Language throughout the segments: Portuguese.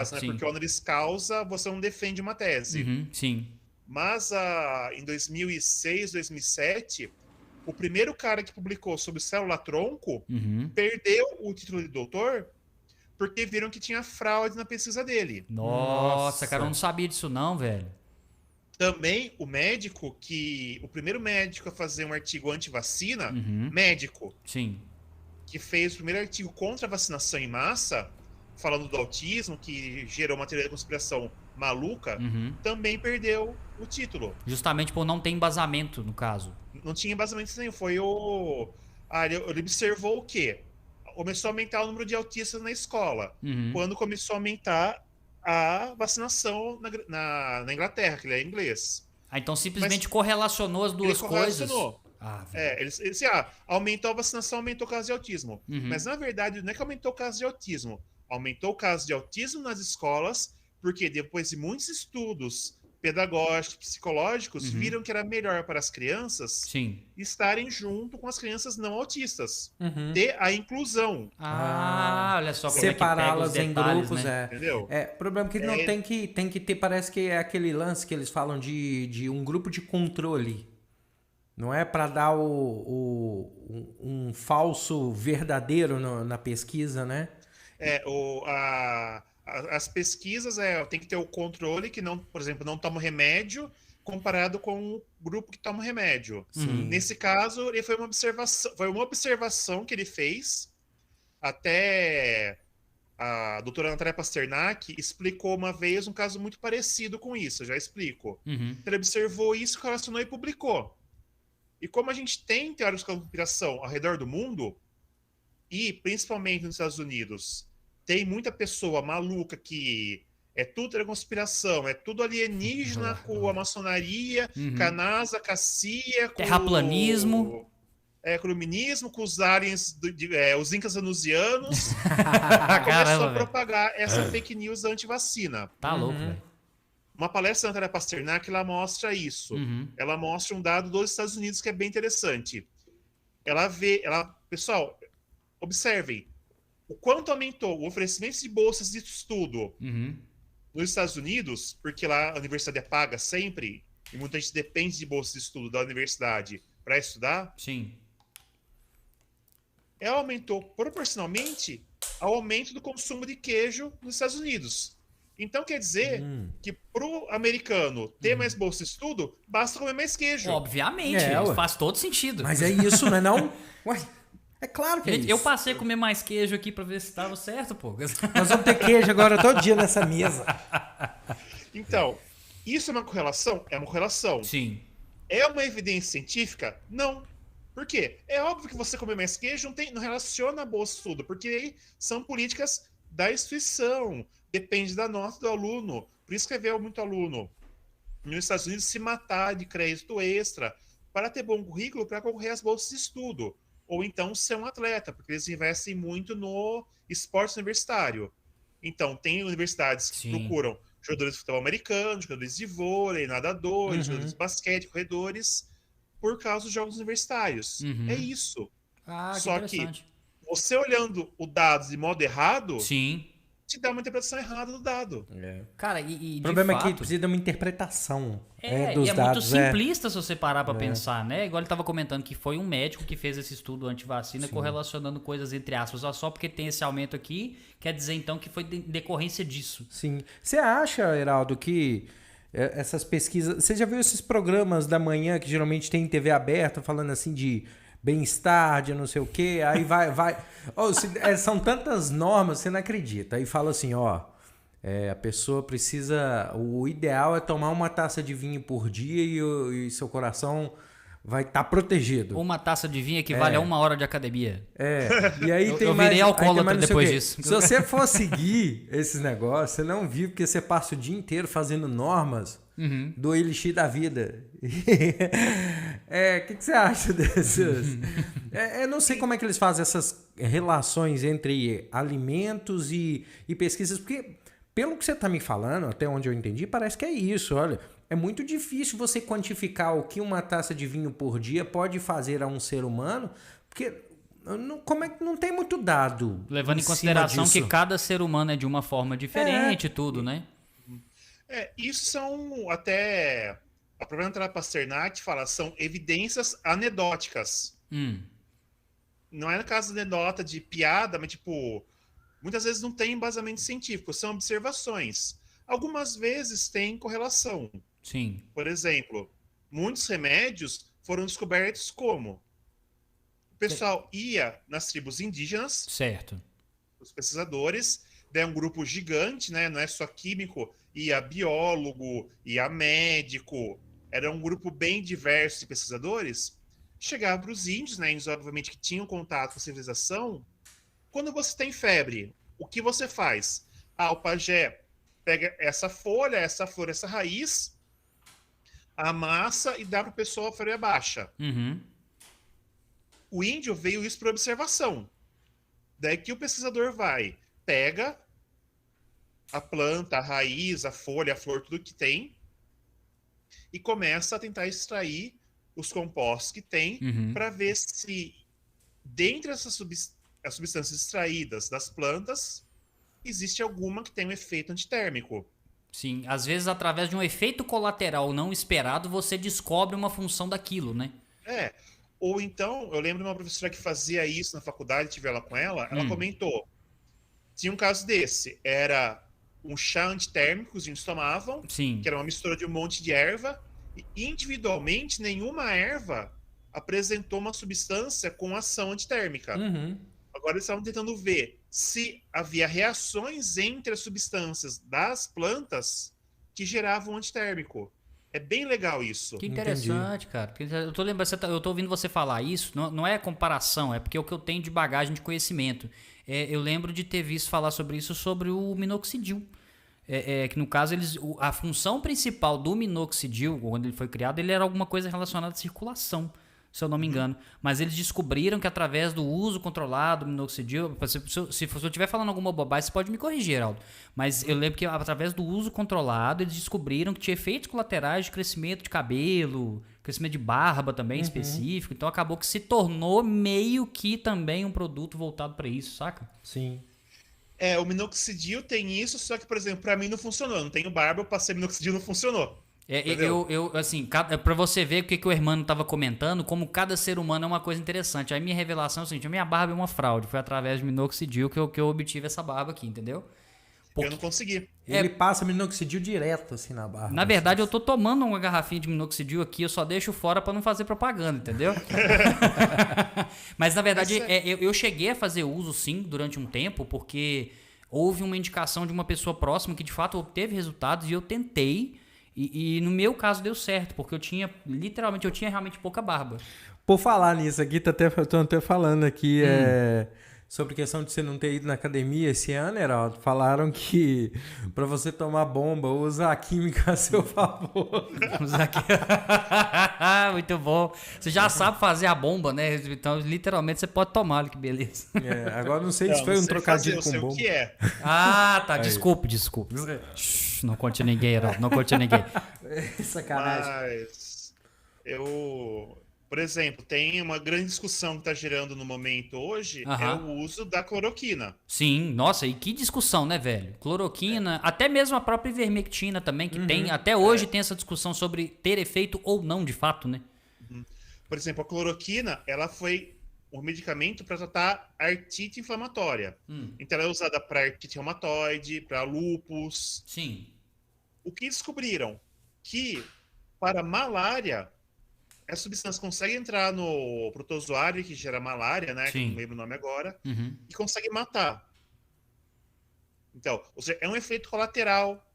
né? Sim. Porque o honoris causa você não defende uma tese. Uhum, sim. Mas em 2006, 2007, o primeiro cara que publicou sobre célula-tronco Uhum. perdeu o título de doutor porque viram que tinha fraude na pesquisa dele. Nossa, cara, eu não Nossa. sabia disso não, velho. Também o primeiro médico a fazer um artigo anti-vacina, Uhum. médico, Sim. que fez o primeiro artigo contra a vacinação em massa, falando do autismo, que gerou uma teoria da conspiração maluca, Uhum. também perdeu o título. Justamente por não ter embasamento, no caso. Não tinha embasamento nenhum. Foi o. Ele observou o quê? Começou a aumentar o número de autistas na escola. Uhum. Quando começou a aumentar a vacinação na Inglaterra, que ele é inglês. Ah, então Mas simplesmente correlacionou as ele duas coisas. correlacionou. Ah, velho. Ele disse, aumentou a vacinação, aumentou o caso de autismo. Uhum. Mas, na verdade, não é que aumentou o caso de autismo. Aumentou o caso de autismo nas escolas, porque depois de muitos estudos pedagógicos, psicológicos, Uhum. viram que era melhor para as crianças Sim. estarem junto com as crianças não autistas. Uhum. Ter a inclusão, Ah, olha só como é que pega os Separá-las em detalhes, grupos, né? entendeu? o problema é que não É, tem que ter, parece que é aquele lance que eles falam de um grupo de controle. Não é para dar um falso verdadeiro na pesquisa, né? as pesquisas tem que ter o controle que não, por exemplo, não toma remédio comparado com o grupo que toma remédio. Sim. Nesse caso, ele foi uma observação que ele fez. Até a doutora Natália Pasternak explicou uma vez um caso muito parecido com isso, eu já explico. Uhum. Ele observou isso, relacionou e publicou. E como a gente tem teorias de conspiração ao redor do mundo, e principalmente nos Estados Unidos, tem muita pessoa maluca que é tudo da conspiração, é tudo alienígena com a maçonaria, com a Uhum. NASA, com a CIA, Terraplanismo. com o iluminismo, com os aliens, os incas venusianos, e começou Caramba, a velho. propagar essa fake news anti-vacina. Tá louco, velho. Uma palestra da Natália Pasternak, ela mostra isso. Uhum. Ela mostra um dado dos Estados Unidos que é bem interessante. Pessoal, observem o quanto aumentou o oferecimento de bolsas de estudo Uhum. nos Estados Unidos, porque lá a universidade é paga sempre, e muita gente depende de bolsas de estudo da universidade para estudar. Sim. Ela aumentou proporcionalmente ao aumento do consumo de queijo nos Estados Unidos. Então quer dizer que para o americano ter mais bolsa de estudo, basta comer mais queijo. Obviamente, Ué. faz todo sentido. Mas é isso, não é não? Ué, é claro que é Gente, isso. eu passei a comer mais queijo aqui pra ver se tava certo, pô. Nós vamos ter queijo agora todo dia nessa mesa. Então, isso é uma correlação? É uma correlação. Sim. É uma evidência científica? Não. Por quê? É óbvio que você comer mais queijo não relaciona a bolsa de estudo, porque aí são políticas da instituição, depende da nota do aluno. Por isso que vê muito aluno nos Estados Unidos se matar de crédito extra para ter bom currículo para concorrer às bolsas de estudo. Ou então ser um atleta, porque eles investem muito no esporte universitário. Então, tem universidades que Sim. procuram jogadores de futebol americano, jogadores de vôlei, nadadores, jogadores de basquete, corredores, por causa dos jogos universitários. É isso. Ah, que Só que interessante. você olhando o dado de modo errado, Sim. te dá uma interpretação errada do dado. Cara, e O de problema é que fato... precisa de uma interpretação É, dos e é dados. muito simplista se você parar pra pensar, né? Igual ele tava comentando que foi um médico que fez esse estudo anti-vacina correlacionando coisas entre aspas. Só porque tem esse aumento aqui, quer dizer então que foi decorrência disso. Sim. Você acha, Heraldo, que essas pesquisas... Você já viu esses programas da manhã que geralmente tem em TV aberta falando assim de bem-estar, de não sei o quê, aí vai... são tantas normas, você não acredita. Aí fala assim, a pessoa precisa... O ideal é tomar uma taça de vinho por dia e seu coração vai estar protegido. Uma taça de vinho equivale a 1 hora de academia. E aí Eu virei alcoólatra depois disso. Se você for seguir esses negócios, você não vive porque você passa o dia inteiro fazendo normas do Elixir da vida. O que você acha dessas? Eu não sei como é que eles fazem essas relações entre alimentos e pesquisas, porque pelo que você está me falando, até onde eu entendi, parece que é isso. Olha, é muito difícil você quantificar o que uma taça de vinho por dia pode fazer a um ser humano, porque como é que não tem muito dado? Levando em cima consideração que disso? cada ser humano é de uma forma diferente e tudo, né? Isso são até. A própria Pasternak fala, são evidências anedóticas. Não é no caso de anedota de piada, mas tipo, muitas vezes não tem embasamento científico, são observações. Algumas vezes tem correlação. Sim. Por exemplo, muitos remédios foram descobertos como? O pessoal ia nas tribos indígenas, Certo. os pesquisadores, daí um grupo gigante, né? Não é só químico, ia biólogo, ia médico, era um grupo bem diverso de pesquisadores. Chegava para os índios, né? Índios, obviamente, que tinham contato com a civilização. Quando você tem febre, o que você faz? O pajé pega essa folha, essa flor, essa raiz, amassa e dá para o pessoal a febre baixa. O índio veio isso por observação. Daí que o pesquisador vai, pega a planta, a raiz, a folha, a flor, tudo que tem, e começa a tentar extrair os compostos que tem para ver se, dentre essas substâncias extraídas das plantas, existe alguma que tem um efeito antitérmico. Sim, às vezes através de um efeito colateral não esperado, você descobre uma função daquilo, né? Ou então, eu lembro de uma professora que fazia isso na faculdade, tive aula com ela, ela comentou, tinha um caso desse, era um chá antitérmico que os índios tomavam, Sim. que era uma mistura de um monte de erva, e individualmente nenhuma erva apresentou uma substância com ação antitérmica. Agora eles estavam tentando ver se havia reações entre as substâncias das plantas que geravam antitérmico. É bem legal isso. Que interessante, cara. Porque eu tô lembrando, eu tô ouvindo você falar isso, não é comparação, é porque é o que eu tenho de bagagem de conhecimento. Eu lembro de ter visto falar sobre isso, sobre o minoxidil. Que no caso, a função principal do minoxidil, quando ele foi criado, ele era alguma coisa relacionada à circulação, se eu não me engano. Mas eles descobriram que através do uso controlado do minoxidil, se eu estiver falando alguma bobagem, você pode me corrigir, Geraldo. Mas eu lembro que através do uso controlado, eles descobriram que tinha efeitos colaterais de crescimento de cabelo, crescimento de barba também específico. Então acabou que se tornou meio que também um produto voltado para isso, saca? Sim. O minoxidil tem isso, só que, por exemplo, para mim não funcionou. Eu não tenho barba, eu passei minoxidil, não funcionou. Assim, pra você ver o que o Hermano tava comentando, como cada ser humano é uma coisa interessante. Aí minha revelação é o seguinte, a minha barba é uma fraude. Foi através do minoxidil que eu obtive essa barba aqui, entendeu? Eu não consegui. Ele passa minoxidil direto, assim, na barba. Na verdade, eu tô tomando uma garrafinha de minoxidil aqui, eu só deixo fora pra não fazer propaganda, entendeu? Mas, na verdade, eu cheguei a fazer uso, sim, durante um tempo, porque houve uma indicação de uma pessoa próxima que, de fato, obteve resultados e eu tentei. E no meu caso deu certo, porque eu tinha realmente pouca barba. Por falar nisso aqui, tô até falando aqui sobre questão de você não ter ido na academia esse ano, Heraldo. Falaram que pra você tomar bomba, usa a química a seu favor. Muito bom. Você já sabe fazer a bomba, né? Então, literalmente, você pode tomar, olha que beleza. Agora não sei se foi um trocadilho com bomba. O que é. Tá. Desculpe. Não conte ninguém, Heraldo. Não conte ninguém. Sacanagem. Mas por exemplo, tem uma grande discussão que está gerando no momento hoje, é o uso da cloroquina. Sim, nossa, e que discussão, né, velho? Cloroquina, até mesmo a própria ivermectina também, que tem, até hoje tem essa discussão sobre ter efeito ou não, de fato, né? Por exemplo, a cloroquina, ela foi um medicamento para tratar artrite inflamatória. Então ela é usada para artrite reumatoide, para lúpus. Sim. O que descobriram? Que para malária, essa substância consegue entrar no protozoário que gera malária, né? Sim. Que não lembro o nome agora, e consegue matar. Então, ou seja, é um efeito colateral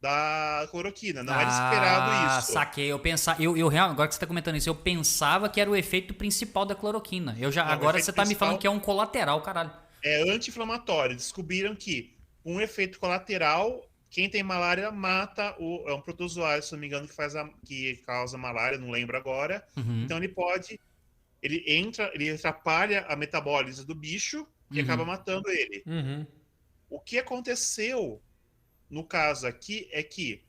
da cloroquina. Não era esperado isso. Saquei. Agora que você tá comentando isso, eu pensava que era o efeito principal da cloroquina. Agora você tá me falando que é um colateral, caralho. É anti-inflamatório. Descobriram que um efeito colateral, quem tem malária mata é um protozoário, se não me engano, que causa malária, não lembro agora. Então ele atrapalha a metabólise do bicho e acaba matando ele. O que aconteceu no caso aqui é que,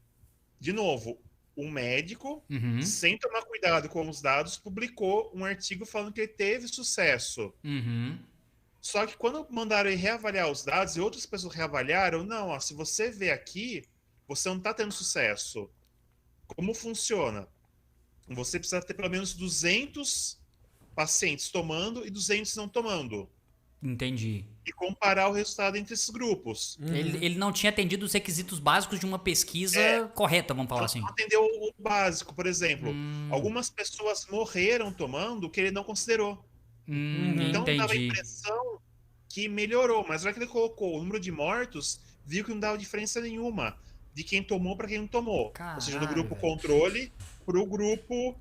de novo, um médico, Uhum. sem tomar cuidado com os dados, publicou um artigo falando que ele teve sucesso. Uhum. Só que quando mandaram ele reavaliar os dados e outras pessoas reavaliaram, não, ó, se você vê aqui, você não está tendo sucesso. Como funciona? Você precisa ter pelo menos 200 pacientes tomando e 200 não tomando. Entendi. E comparar o resultado entre esses grupos. Ele não tinha atendido os requisitos básicos de uma pesquisa correta, vamos falar Não assim. atendeu o básico, por exemplo. Algumas pessoas morreram tomando o que ele não considerou. Então dava a Entendi. impressão que melhorou, mas na hora que ele colocou o número de mortos, viu que não dava diferença nenhuma de quem tomou para quem não tomou. Ou seja, do Caralho, grupo velho. controle para o grupo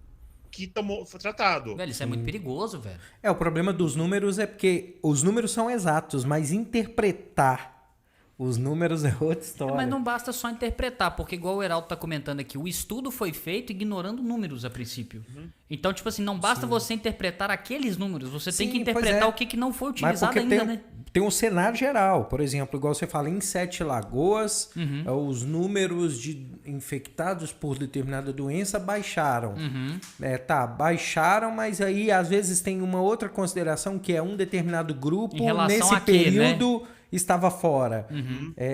que tomou, foi tratado. Velho, isso é muito perigoso, velho. O problema dos números é porque os números são exatos, mas interpretar os números é outra história. Mas não basta só interpretar, porque igual o Heraldo tá comentando aqui, o estudo foi feito ignorando números a princípio. Então, tipo assim, não basta você interpretar aqueles números, você tem Sim, que pois interpretar é. o que não foi Mas utilizado porque ainda, né? tem um cenário geral, por exemplo, igual você fala, em Sete Lagoas, os números de infectados por determinada doença baixaram. Baixaram, mas aí às vezes tem uma outra consideração que é um determinado grupo Em relação nesse a quê, né? período estava fora.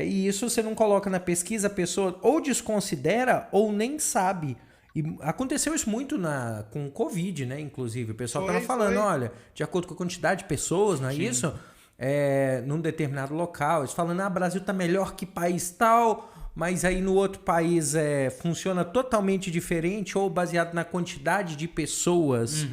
E isso você não coloca na pesquisa, a pessoa ou desconsidera ou nem sabe. E aconteceu isso muito com o Covid, né? Inclusive, o pessoal Foi, estava falando, foi. olha, de acordo com a quantidade de pessoas, não é isso? Num determinado local, eles falando, Brasil tá melhor que país tal, mas aí no outro país funciona totalmente diferente ou baseado na quantidade de pessoas.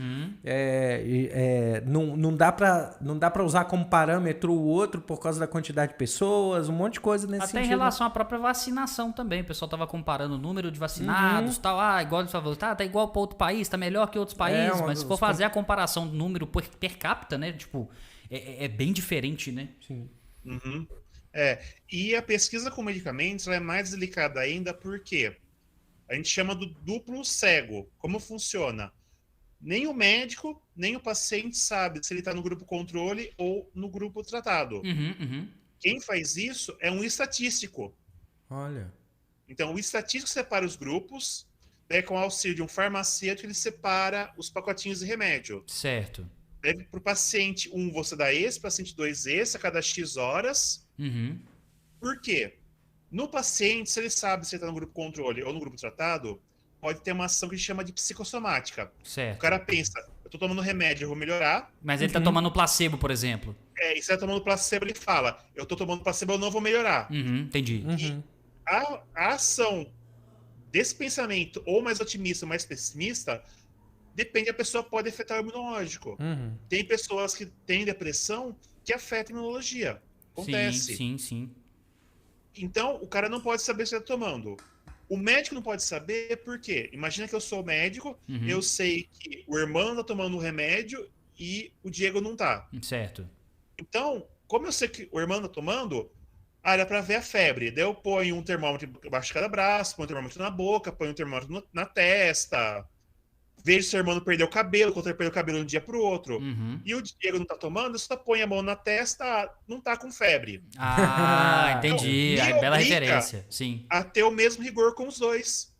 Não dá para usar como parâmetro o outro por causa da quantidade de pessoas, um monte de coisa nesse Até sentido. em relação à própria vacinação também. O pessoal tava comparando o número de vacinados, tal. Igual ele falou, tá igual para outro país, tá melhor que outros países. Mas se for fazer a comparação do número per capita, né? Tipo, é bem diferente, né? Sim. Uhum. E a pesquisa com medicamentos ela é mais delicada ainda porque a gente chama do duplo cego. Como funciona? Nem o médico, nem o paciente sabe se ele está no grupo controle ou no grupo tratado. Quem faz isso é um estatístico. Olha. Então, o estatístico separa os grupos, daí com o auxílio de um farmacêutico, ele separa os pacotinhos de remédio. Certo. Para o paciente 1 você dá esse, paciente 2 esse, a cada X horas. Por quê? No paciente, se ele sabe se ele está no grupo controle ou no grupo tratado, pode ter uma ação que a gente chama de psicossomática. Certo. O cara pensa, eu estou tomando remédio, eu vou melhorar. Mas ele tá tomando placebo, por exemplo. E se ele está tomando placebo, ele fala, eu estou tomando placebo, eu não vou melhorar. Entendi. A ação desse pensamento, ou mais otimista ou mais pessimista, depende, a pessoa pode afetar o imunológico. Tem pessoas que têm depressão que afeta a imunologia. Acontece. Sim. Então, o cara não pode saber se ele está tomando. O médico não pode saber por quê? Imagina que eu sou médico, eu sei que o irmão está tomando um remédio e o Diego não está. Certo. Então, como eu sei que o irmão está tomando, dá para ver a febre. Daí eu ponho um termômetro embaixo de cada braço, ponho um termômetro na boca, ponho um termômetro na testa. Vejo se o irmão perdeu o cabelo, quando ele perdeu o cabelo de um dia pro outro. E o Diego não tá tomando, eu só põe a mão na testa, não tá com febre. Entendi. Então, me Bela obriga referência. Sim. a ter o mesmo rigor com os dois.